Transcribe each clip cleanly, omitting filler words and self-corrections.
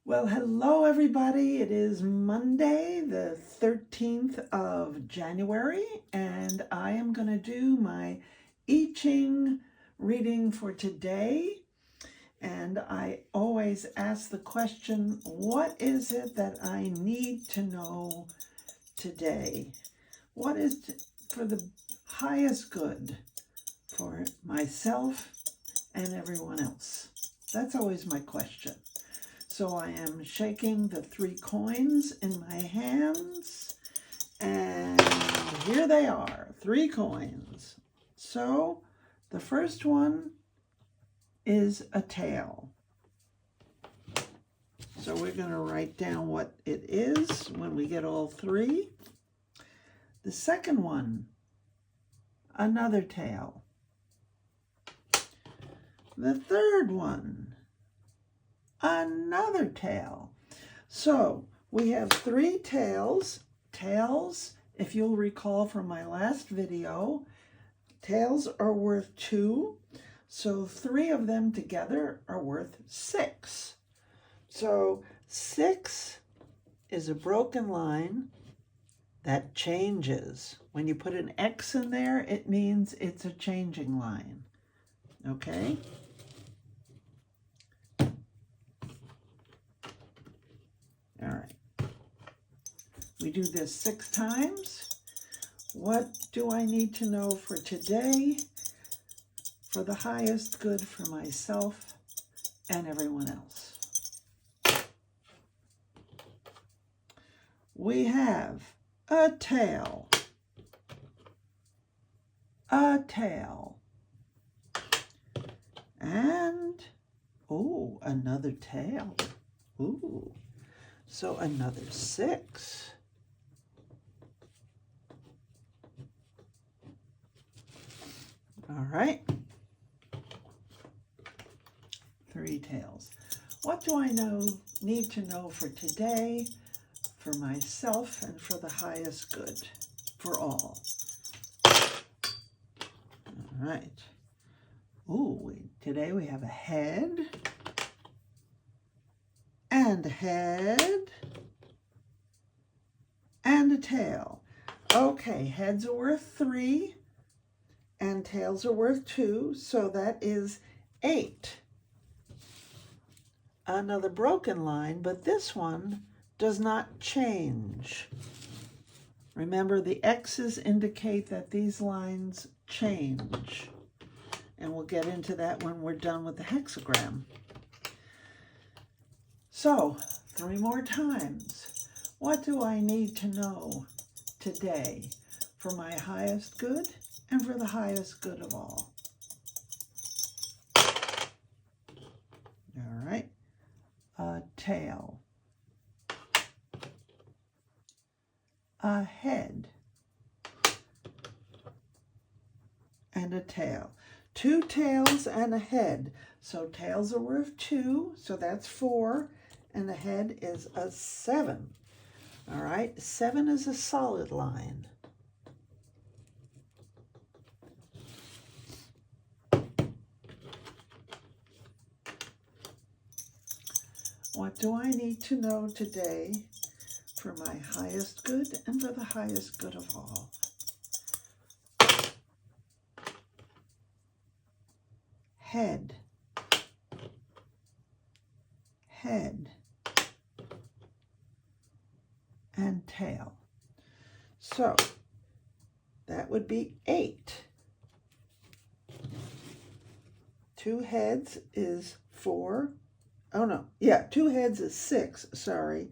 Well, hello everybody. It is Monday, the 13th of January, and I am going to do my I Ching reading for today. And I always ask the question, what is it that I need to know today? What is for the highest good for myself and everyone else? That's always my question. So I am shaking the 3 coins in my hands, and here they are, 3 coins. So the first one is a tail. So we're going to write down what it is when we get all 3. The second one, another tail. The third one, another tail. So we have 3 tails. Tails, if you'll recall from my last video, tails are worth 2. So 3 of them together are worth 6. So 6 is a broken line that changes. When you put an X in there, it means it's a changing line. Okay? All right. We do this 6 times. What do I need to know for today for the highest good for myself and everyone else? We have a tail, and, oh, another tail. Ooh. So another 6. All right. 3 tails. What do I need to know for today, for myself, and for the highest good for all? All right. Ooh, today we have a head, and a head, and a tail. Okay, heads are worth 3, and tails are worth 2, so that is 8. Another broken line, but this one does not change. Remember, the X's indicate that these lines change. And we'll get into that when we're done with the hexagram. So, 3 more times. What do I need to know today for my highest good and for the highest good of all? All right. A tail. A head. And a tail. 2 tails and a head. So tails are worth 2, so that's 4, and the head is a 7. All right, 7 is a solid line. What do I need to know today for my highest good and for the highest good of all? Head, head, and tail. So that would be 8. 2 heads is 4. Oh no, yeah, 2 heads is 6, sorry,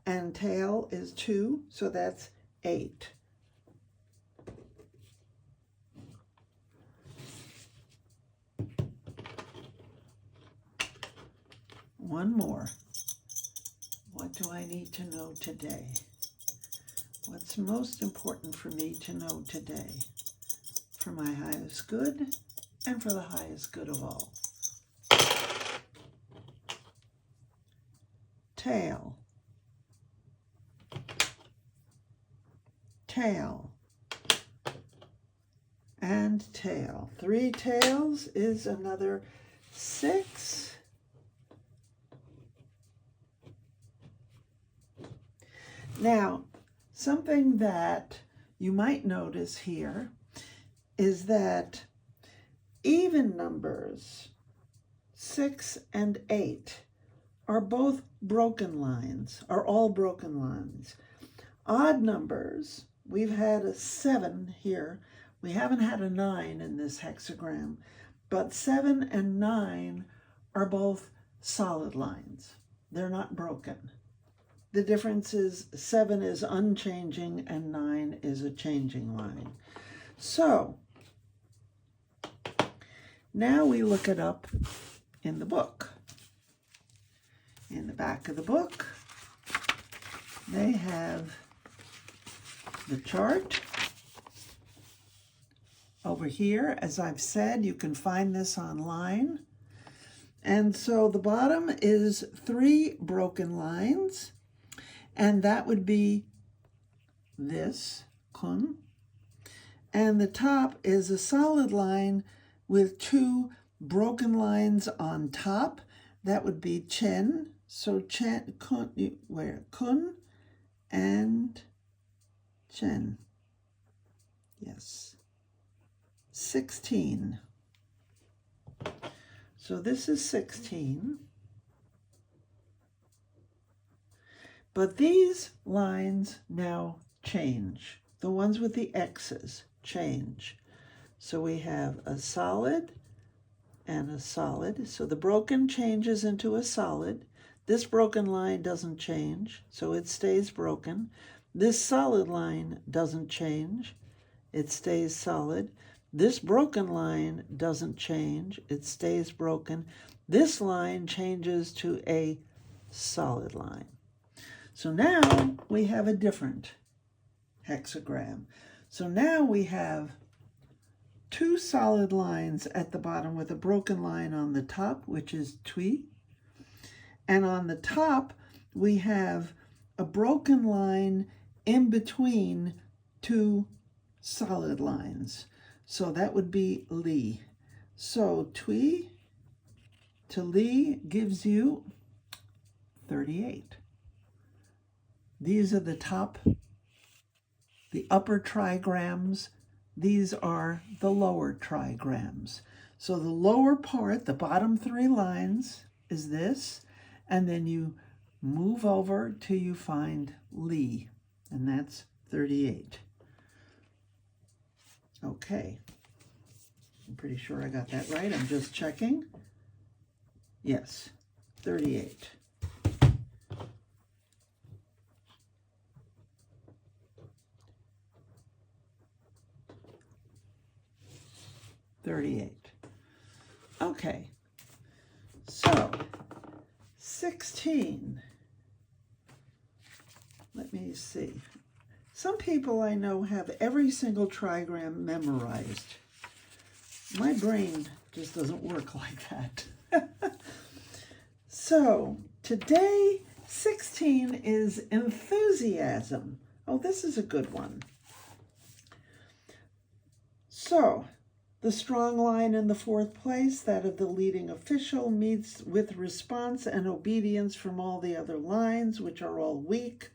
and tail is 2, so that's 8. One more. What do I need to know today? What's most important for me to know today for my highest good and for the highest good of all? Tail, tail, and tail. 3 tails is another 6. Now, something that you might notice here is that even numbers 6 and 8 are both broken lines, are all broken lines. Odd numbers, we've had a 7 here. We haven't had a 9 in this hexagram, but 7 and 9 are both solid lines. They're not broken. The difference is 7 is unchanging and 9 is a changing line. So now we look it up in the book. In the back of the book, they have the chart. Over here, as I've said, you can find this online. And so the bottom is 3 broken lines, and that would be this, kun. And the top is a solid line with 2 broken lines on top. That would be chen. So chen, kun, where? Kun and chen. Yes. 16. So this is 16. But these lines now change. The ones with the X's change. So we have a solid and a solid. So the broken changes into a solid. This broken line doesn't change, so it stays broken. This solid line doesn't change. It stays solid. This broken line doesn't change. It stays broken. This line changes to a solid line. So now we have a different hexagram. So now we have 2 solid lines at the bottom with a broken line on the top, which is tui. And on the top, we have a broken line in between 2 solid lines. So that would be li. So tui to li gives you 38. These are the top, the upper trigrams. These are the lower trigrams. So the lower part, the bottom 3 lines, is this. And then you move over till you find li, and that's 38. Okay. I'm pretty sure I got that right. I'm just checking. Yes, 38. Okay, so 16. Let me see. Some people I know have every single trigram memorized. My brain just doesn't work like that. So today, 16 is enthusiasm. Oh, this is a good one. So the strong line in the 4th place, that of the leading official, meets with response and obedience from all the other lines, which are all weak.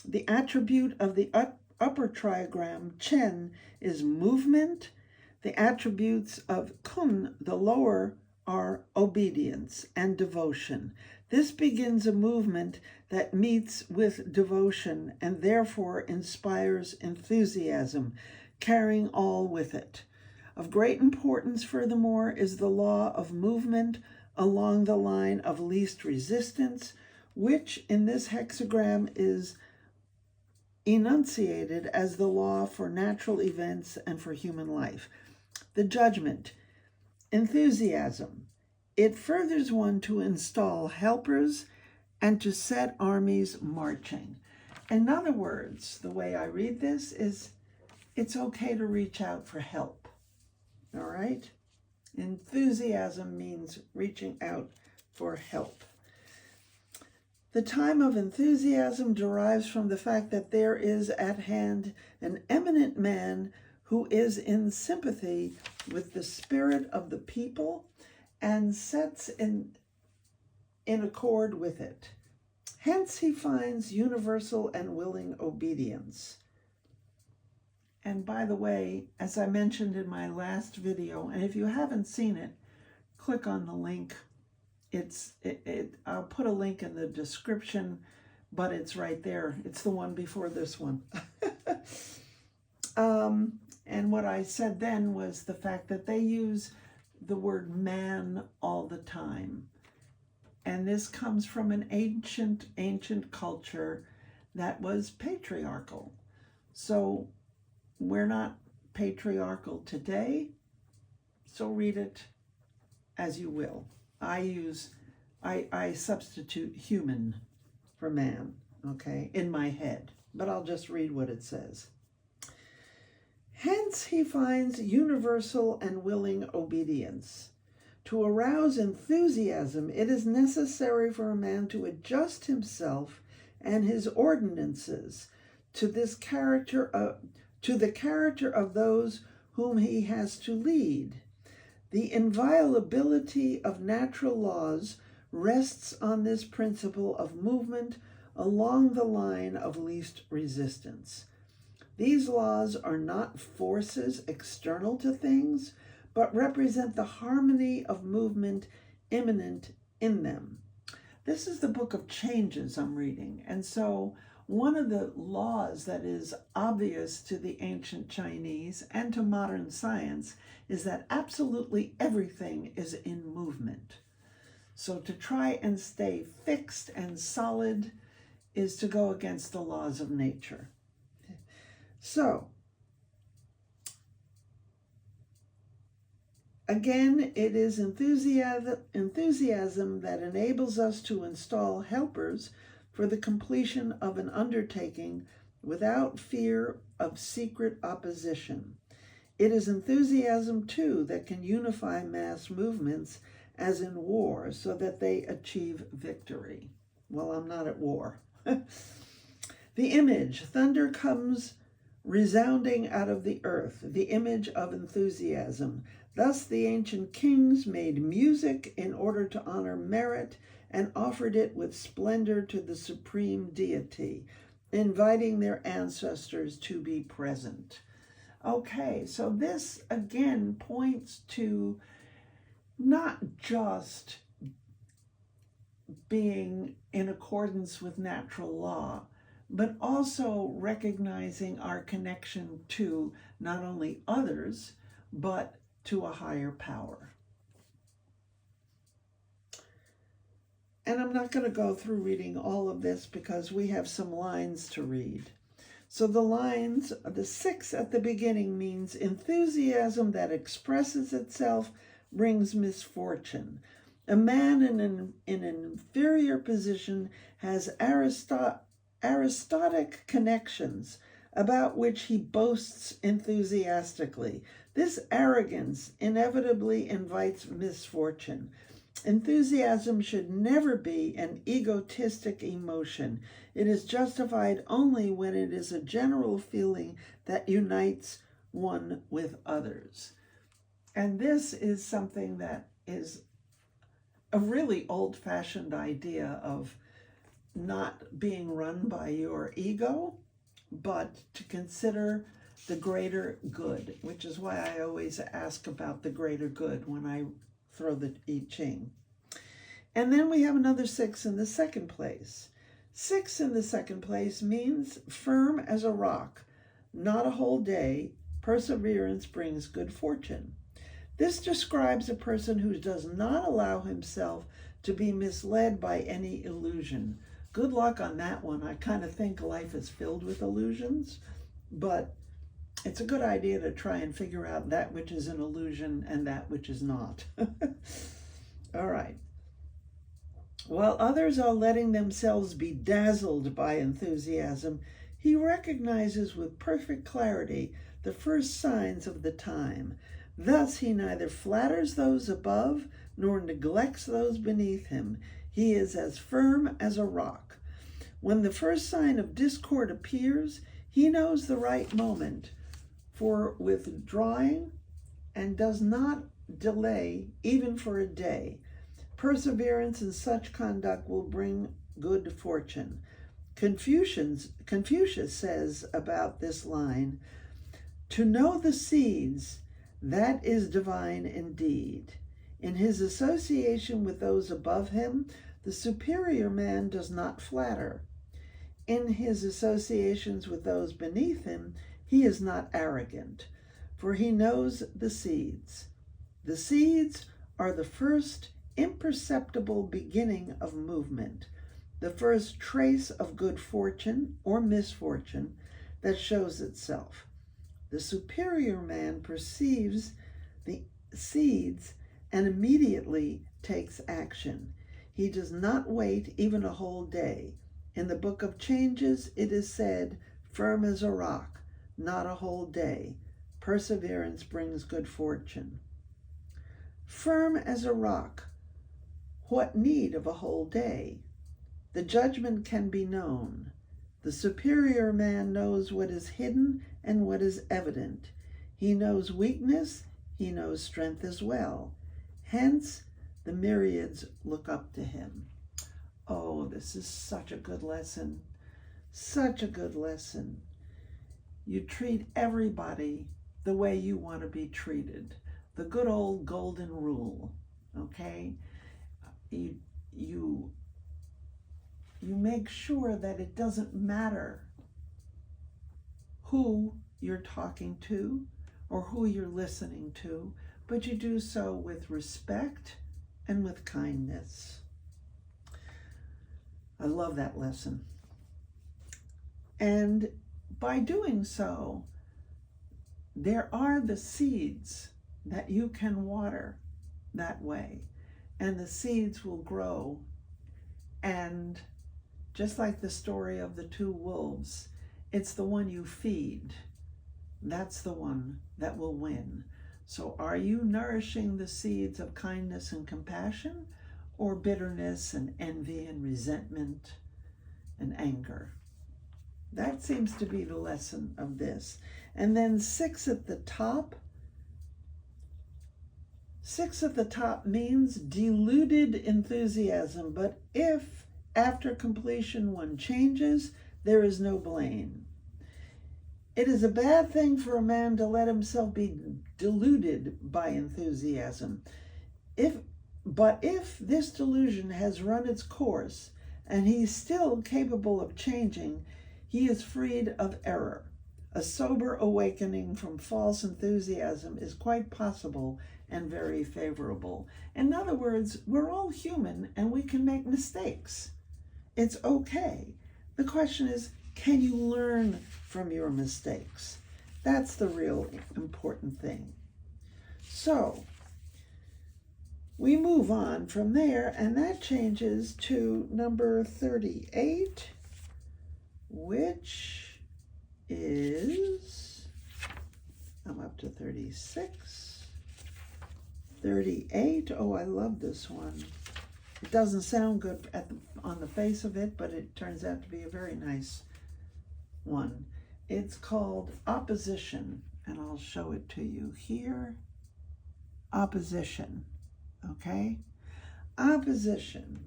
The attribute of the upper trigram, chen, is movement. The attributes of kun, the lower, are obedience and devotion. This begins a movement that meets with devotion and therefore inspires enthusiasm, carrying all with it. Of great importance, furthermore, is the law of movement along the line of least resistance, which in this hexagram is enunciated as the law for natural events and for human life. The judgment, enthusiasm. It furthers one to install helpers and to set armies marching. In other words, the way I read this is it's okay to reach out for help. All right? Enthusiasm means reaching out for help. The time of enthusiasm derives from the fact that there is at hand an eminent man who is in sympathy with the spirit of the people and sets in accord with it. Hence he finds universal and willing obedience. And by the way, as I mentioned in my last video, and if you haven't seen it, click on the link. I'll put a link in the description, but it's right there. It's the one before this one. And what I said then was the fact that they use the word man all the time. And this comes from an ancient culture that was patriarchal. So we're not patriarchal today, so read it as you will. I substitute human for man, okay, in my head, but I'll just read what it says. Hence he finds universal and willing obedience. To arouse enthusiasm, it is necessary for a man to adjust himself and his ordinances to the character of those whom he has to lead. The inviolability of natural laws rests on this principle of movement along the line of least resistance. These laws are not forces external to things, but represent the harmony of movement immanent in them. This is the book of changes I'm reading, and so one of the laws that is obvious to the ancient Chinese and to modern science is that absolutely everything is in movement. So to try and stay fixed and solid is to go against the laws of nature. So, again, it is enthusiasm that enables us to install helpers for the completion of an undertaking without fear of secret opposition. It is enthusiasm, too, that can unify mass movements as in war so that they achieve victory. Well, I'm not at war. The image, thunder comes resounding out of the earth, the image of enthusiasm. Thus the ancient kings made music in order to honor merit and offered it with splendor to the supreme deity, inviting their ancestors to be present. Okay, so this again points to not just being in accordance with natural law, but also recognizing our connection to not only others, but to a higher power. And I'm not going to go through reading all of this because we have some lines to read. So the lines, the 6 at the beginning means enthusiasm that expresses itself brings misfortune. A man in an inferior position has aristocratic connections about which he boasts enthusiastically. This arrogance inevitably invites misfortune. Enthusiasm should never be an egotistic emotion. It is justified only when it is a general feeling that unites one with others. And this is something that is a really old-fashioned idea of not being run by your ego, but to consider the greater good, which is why I always ask about the greater good when I throw the I Ching. And then we have another 6 in the second place. 6 in the second place means firm as a rock, not a whole day. Perseverance brings good fortune. This describes a person who does not allow himself to be misled by any illusion. Good luck on that one. I kind of think life is filled with illusions, but it's a good idea to try and figure out that which is an illusion and that which is not. All right. While others are letting themselves be dazzled by enthusiasm, he recognizes with perfect clarity the first signs of the time. Thus he neither flatters those above nor neglects those beneath him. He is as firm as a rock. When the first sign of discord appears, he knows the right moment for withdrawing and does not delay even for a day. Perseverance in such conduct will bring good fortune. Confucius says about this line, "To know the seeds, that is divine indeed. In his association with those above him, the superior man does not flatter. In his associations with those beneath him, he is not arrogant, for he knows the seeds. The seeds are the first imperceptible beginning of movement, the first trace of good fortune or misfortune that shows itself. The superior man perceives the seeds and immediately takes action. He does not wait even a whole day. In the Book of Changes, it is said, 'Firm as a rock, not a whole day. Perseverance brings good fortune.' Firm as a rock, what need of a whole day? The judgment can be known. The superior man knows what is hidden and what is evident. He knows weakness, he knows strength as well. Hence, the myriads look up to him." Oh, this is such a good lesson. Such a good lesson. You treat everybody the way you want to be treated. The good old golden rule, okay? You make sure that it doesn't matter who you're talking to or who you're listening to, but you do so with respect and with kindness. I love that lesson. And by doing so, there are the seeds that you can water that way, and the seeds will grow. And just like the story of the two wolves, it's the one you feed. That's the one that will win. So are you nourishing the seeds of kindness and compassion, or bitterness and envy and resentment and anger? That seems to be the lesson of this. And then 6 at the top. 6 at the top means deluded enthusiasm, but if after completion one changes, there is no blame. It is a bad thing for a man to let himself be deluded by enthusiasm. But if this delusion has run its course and he is still capable of changing, he is freed of error. A sober awakening from false enthusiasm is quite possible and very favorable. In other words, we're all human and we can make mistakes. It's okay. The question is, can you learn from your mistakes? That's the real important thing. So, we move on from there, and that changes to number 38, which is, I'm up to 36, 38. Oh, I love this one. It doesn't sound good on the face of it, but it turns out to be a very nice one. It's called Opposition, and I'll show it to you here. Opposition. Okay? Opposition.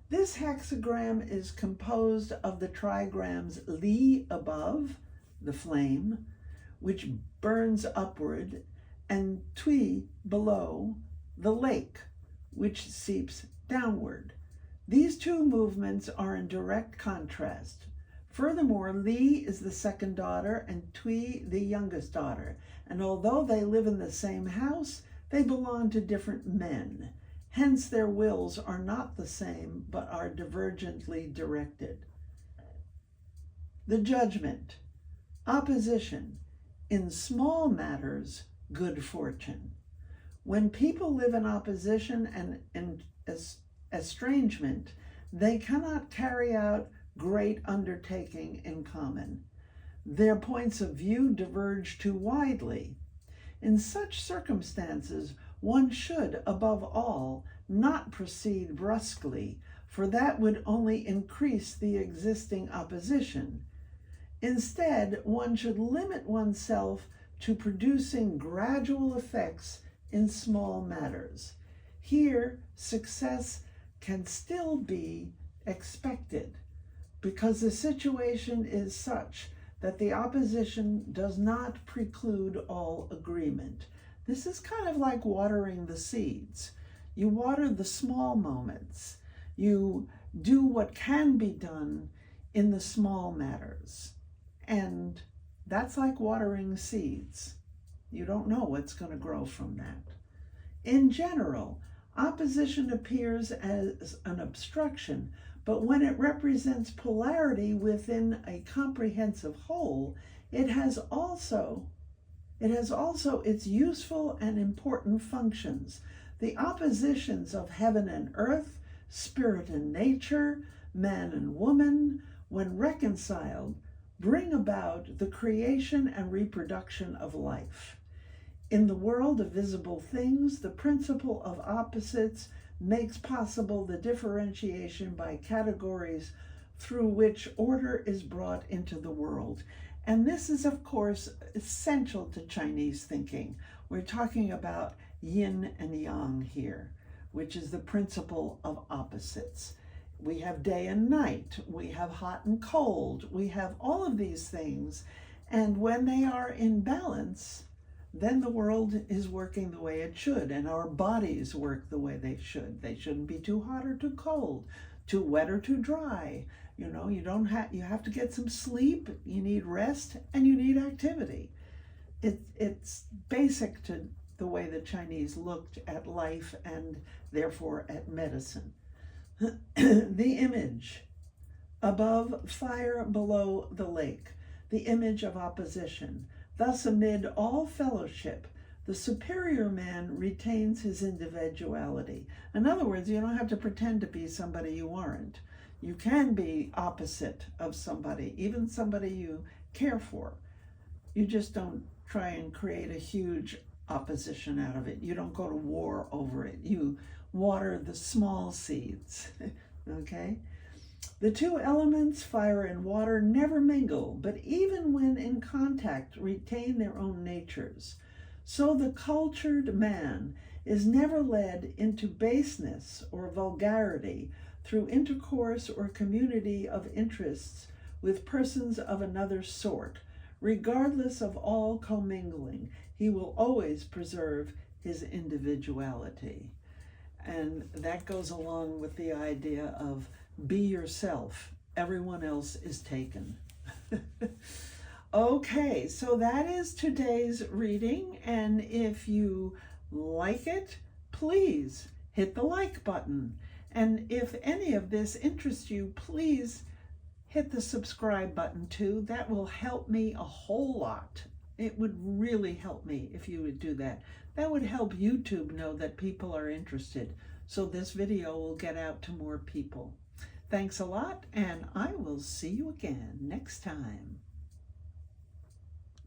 This hexagram is composed of the trigrams Li above, the flame, which burns upward, and Tui below, the lake, which seeps downward. These two movements are in direct contrast. Furthermore, Li is the second daughter and Tui the youngest daughter, and although they live in the same house, they belong to different men. Hence, their wills are not the same, but are divergently directed. The judgment. Opposition. In small matters, good fortune. When people live in opposition and estrangement, they cannot carry out great undertaking in common. Their points of view diverge too widely. In such circumstances, one should, above all, not proceed brusquely, for that would only increase the existing opposition. Instead, one should limit oneself to producing gradual effects in small matters. Here, success can still be expected because the situation is such that the opposition does not preclude all agreement. This is kind of like watering the seeds. You water the small moments. You do what can be done in the small matters. And that's like watering seeds. You don't know what's going to grow from that. In general, opposition appears as an obstruction, but when it represents polarity within a comprehensive whole, it has also its useful and important functions. The oppositions of heaven and earth, spirit and nature, man and woman, when reconciled, bring about the creation and reproduction of life. In the world of visible things, the principle of opposites makes possible the differentiation by categories through which order is brought into the world. And this is, of course, essential to Chinese thinking. We're talking about yin and yang here, which is the principle of opposites. We have day and night, we have hot and cold, we have all of these things. And when they are in balance, then the world is working the way it should, and our bodies work the way they should. They shouldn't be too hot or too cold, too wet or too dry. You know, you have to get some sleep, you need rest, and you need activity. It's basic to the way the Chinese looked at life and therefore at medicine. The image, above fire, below the lake, the image of opposition. Thus, amid all fellowship, the superior man retains his individuality. In other words, you don't have to pretend to be somebody you aren't. You can be opposite of somebody, even somebody you care for. You just don't try and create a huge opposition out of it. You don't go to war over it. You water the small seeds, okay? The two elements, fire and water, never mingle, but even when in contact, retain their own natures. So the cultured man is never led into baseness or vulgarity through intercourse or community of interests with persons of another sort. Regardless of all commingling, he will always preserve his individuality. And that goes along with the idea of be yourself. Everyone else is taken. Okay, so that is today's reading. And if you like it, please hit the like button. And if any of this interests you, please hit the subscribe button too. That will help me a whole lot. It would really help me if you would do that. That would help YouTube know that people are interested, so this video will get out to more people. Thanks a lot, and I will see you again next time.